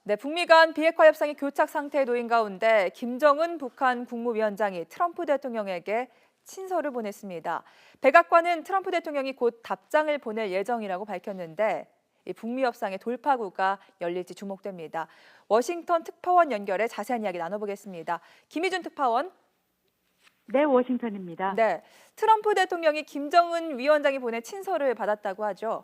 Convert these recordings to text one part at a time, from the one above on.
네, 북미 간 비핵화 협상이 교착 상태에 놓인 가운데 김정은 북한 국무위원장이 트럼프 대통령에게 친서를 보냈습니다. 백악관은 트럼프 대통령이 곧 답장을 보낼 예정이라고 밝혔는데 이 북미 협상의 돌파구가 열릴지 주목됩니다. 워싱턴 특파원 연결해 자세한 이야기 나눠보겠습니다. 김희준 특파원. 네, 워싱턴입니다. 네, 트럼프 대통령이 김정은 위원장이 보낸 친서를 받았다고 하죠.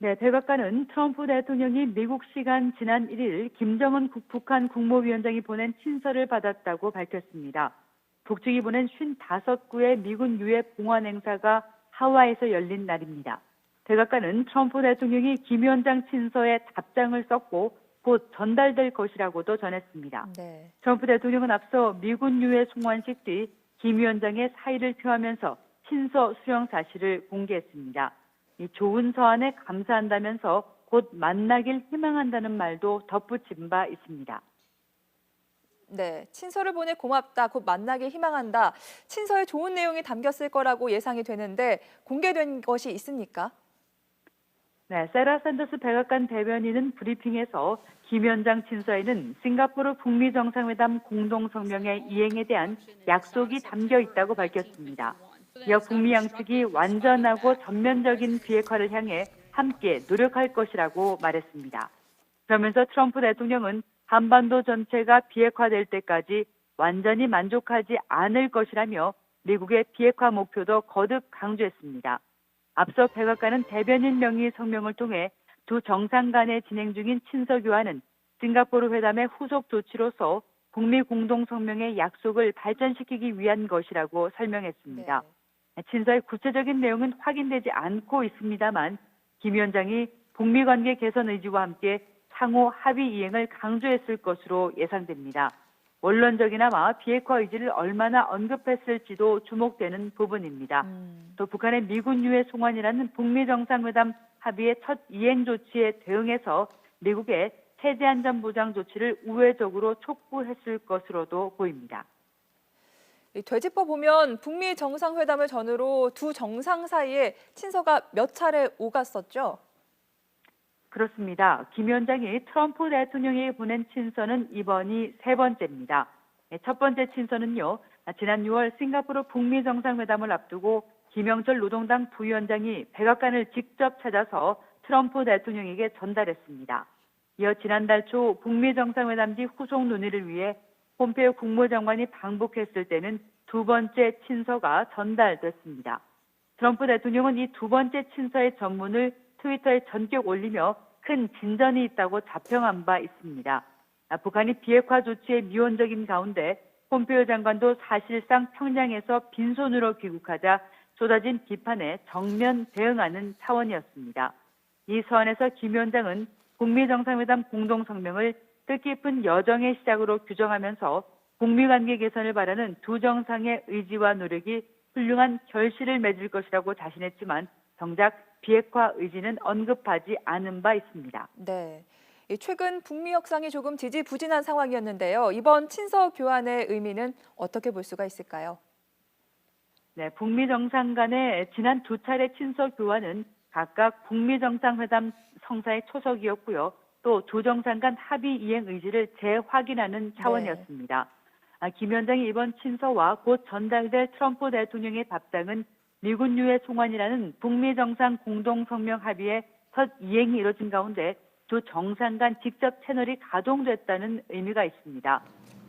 네, 백악관은 트럼프 대통령이 미국 시간 지난 1일 김정은 북한 국무위원장이 보낸 친서를 받았다고 밝혔습니다. 북측이 보낸 55구의 미군 유해 봉환 행사가 하와이에서 열린 날입니다. 백악관은 트럼프 대통령이 김 위원장 친서에 답장을 썼고 곧 전달될 것이라고도 전했습니다. 네. 트럼프 대통령은 앞서 미군 유해 송환식 뒤 김 위원장의 사의를 표하면서 친서 수령 사실을 공개했습니다. 이 좋은 서한에 감사한다면서 곧 만나길 희망한다는 말도 덧붙인 바 있습니다. 네, 친서를 보내 고맙다, 곧 만나길 희망한다. 친서에 좋은 내용이 담겼을 거라고 예상이 되는데 공개된 것이 있습니까? 네, 세라 샌더스 백악관 대변인은 브리핑에서 김 위원장 친서에는 싱가포르 북미 정상회담 공동성명의 이행에 대한 약속이 담겨 있다고 밝혔습니다. 이어 북미 양측이 완전하고 전면적인 비핵화를 향해 함께 노력할 것이라고 말했습니다. 그러면서 트럼프 대통령은 한반도 전체가 비핵화될 때까지 완전히 만족하지 않을 것이라며 미국의 비핵화 목표도 거듭 강조했습니다. 앞서 백악관은 대변인 명의 성명을 통해 두 정상 간에 진행 중인 친서 교환은 싱가포르 회담의 후속 조치로서 북미 공동성명의 약속을 발전시키기 위한 것이라고 설명했습니다. 네. 친서의 구체적인 내용은 확인되지 않고 있습니다만 김 위원장이 북미 관계 개선 의지와 함께 상호 합의 이행을 강조했을 것으로 예상됩니다. 원론적이나마 비핵화 의지를 얼마나 언급했을지도 주목되는 부분입니다. 또 북한의 미군 유해 송환이라는 북미 정상회담 합의의 첫 이행 조치에 대응해서 미국의 체제 안전 보장 조치를 우회적으로 촉구했을 것으로도 보입니다. 되짚어 보면 북미 정상회담을 전후로 두 정상 사이에 친서가 몇 차례 오갔었죠. 그렇습니다. 김 위원장이 트럼프 대통령에게 보낸 친서는 이번이 세 번째입니다. 첫 번째 친서는요, 지난 6월 싱가포르 북미 정상회담을 앞두고 김영철 노동당 부위원장이 백악관을 직접 찾아서 트럼프 대통령에게 전달했습니다. 이어 지난달 초 북미 정상회담 뒤 후속 논의를 위해 폼페이오 국무장관이 방북했을 때는 두 번째 친서가 전달됐습니다. 트럼프 대통령은 이 두 번째 친서의 전문을 트위터에 전격 올리며 큰 진전이 있다고 자평한 바 있습니다. 북한이 비핵화 조치에 미온적인 가운데 폼페이오 장관도 사실상 평양에서 빈손으로 귀국하자 쏟아진 비판에 정면 대응하는 차원이었습니다. 이 서한에서 김 위원장은 북미 정상회담 공동성명을 뜻깊은 여정의 시작으로 규정하면서 북미 관계 개선을 바라는 두 정상의 의지와 노력이 훌륭한 결실을 맺을 것이라고 자신했지만 정작 비핵화 의지는 언급하지 않은 바 있습니다. 네. 최근 북미 협상이 조금 지지부진한 상황이었는데요. 이번 친서 교환의 의미는 어떻게 볼 수가 있을까요? 네, 북미 정상 간의 지난 두 차례 친서 교환은 각각 북미 정상회담 성사의 초석이었고요. 또 두 정상 간 합의 이행 의지를 재확인하는 차원이었습니다. 김 위원장의 이번 친서와 곧 전달될 트럼프 대통령의 답장은 미군 유해 송환이라는 북미 정상 공동성명 합의의 첫 이행이 이뤄진 가운데 두 정상 간 직접 채널이 가동됐다는 의미가 있습니다.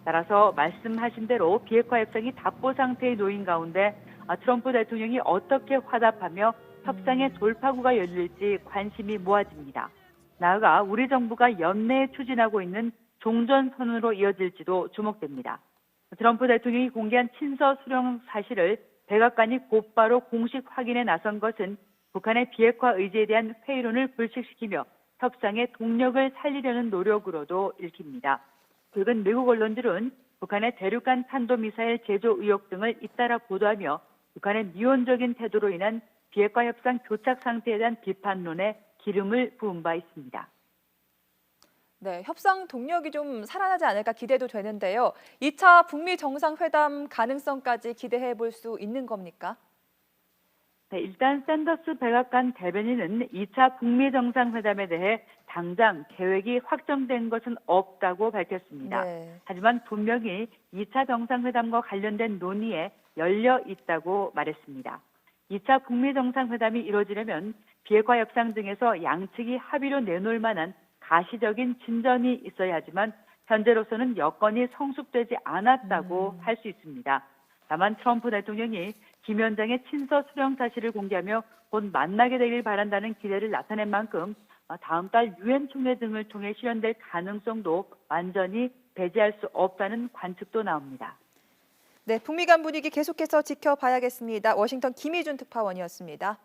따라서 말씀하신 대로 비핵화 협상이 답보 상태에 놓인 가운데 트럼프 대통령이 어떻게 화답하며 협상의 돌파구가 열릴지 관심이 모아집니다. 나아가 우리 정부가 연내에 추진하고 있는 종전선언으로 이어질지도 주목됩니다. 트럼프 대통령이 공개한 친서 수령 사실을 백악관이 곧바로 공식 확인에 나선 것은 북한의 비핵화 의지에 대한 회의론을 불식시키며 협상의 동력을 살리려는 노력으로도 읽힙니다. 최근 미국 언론들은 북한의 대륙간 탄도미사일 제조 의혹 등을 잇따라 보도하며 북한의 미온적인 태도로 인한 비핵화 협상 교착 상태에 대한 비판론에 기름을 부은 바 있습니다. 네, 협상 동력이 좀 살아나지 않을까 기대도 되는데요. 2차 북미 정상회담 가능성까지 기대해 볼 수 있는 겁니까? 네, 일단 샌더스 백악관 대변인은 2차 북미 정상회담에 대해 당장 계획이 확정된 것은 없다고 밝혔습니다. 네. 하지만 분명히 2차 정상회담과 관련된 논의에 열려 있다고 말했습니다. 2차 북미 정상회담이 이루어지려면 비핵화 협상 등에서 양측이 합의로 내놓을 만한 가시적인 진전이 있어야 하지만 현재로서는 여건이 성숙되지 않았다고 할 수 있습니다. 다만 트럼프 대통령이 김 위원장의 친서 수령 사실을 공개하며 곧 만나게 되길 바란다는 기대를 나타낸 만큼 다음 달 유엔 총회 등을 통해 실현될 가능성도 완전히 배제할 수 없다는 관측도 나옵니다. 네, 북미 간 분위기 계속해서 지켜봐야겠습니다. 워싱턴 김희준 특파원이었습니다.